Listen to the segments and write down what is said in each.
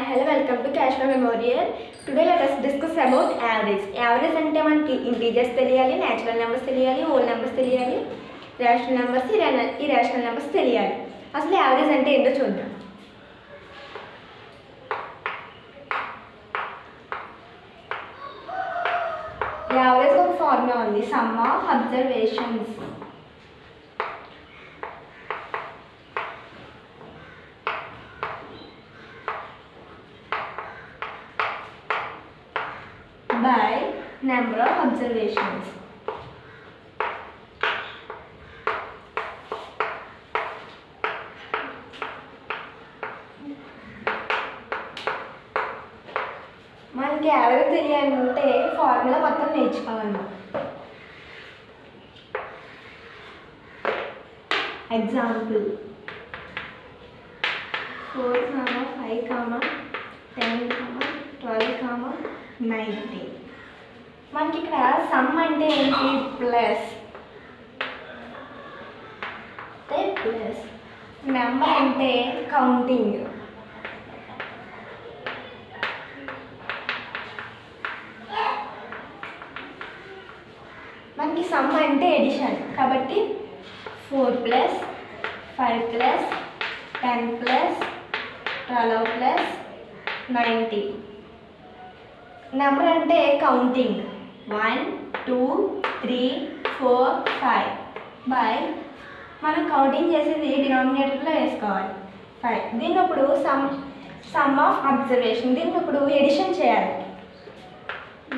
hello, welcome to Kashmir Memorial. Today let us discuss about average. Average అంటే మనకి integers తెలియాలి, natural numbers తెలియాలి, whole numbers తెలియాలి, rational numbers, irrational numbers తెలియాలి. అసలు యావరేజ్ అంటే ఏంటో చూద్దాం. యావరేజ్ ఒక ఫార్ములా ఉంది, some of observations by number of observations. మనకి యావరేజ్ తెలియాలంటే ఫార్ములా మొత్తం నేర్చుకోవాలి. ఎగ్జాంపుల్ 4, 5, 10, 12, 90. మనకి ఇక్కడ సమ్ అంటే ఏంటి, ప్లస్ నెంబర్ అంటే కౌంటింగ్, మనకి సమ్ అంటే ఎడిషన్ కాబట్టి 4 + 5 + 10 + 12 + 90. నెంబర్ అంటే కౌంటింగ్ 1, 2, 3, 4, 5 బై మనం కౌంటింగ్ చేసేది డినామినేటర్లో వేసుకోవాలి 5. దీన్ని ఇప్పుడు సమ్ ఆఫ్ అబ్జర్వేషన్, దీన్ని ఇప్పుడు ఎడిషన్ చేయాలి.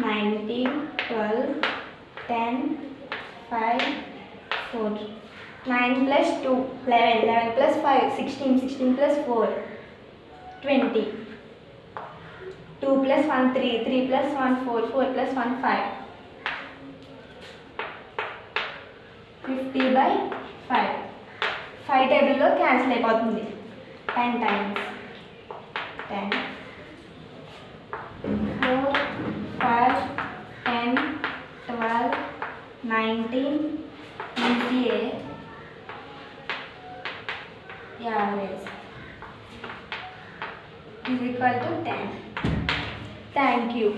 19, 12, 10, 5, 4, 9 + 2, 11, 11 + 5, 16, 16 + 4, 20, 2 + 1, 3, 3 + 1, 4, 4 + 1, 5, 50/5. 5 టేబుల్లో క్యాన్సిల్ అయిపోతుంది. 10 times 10, 4, 5, 10, 12, 19, easy average is equal to 10. Thank you.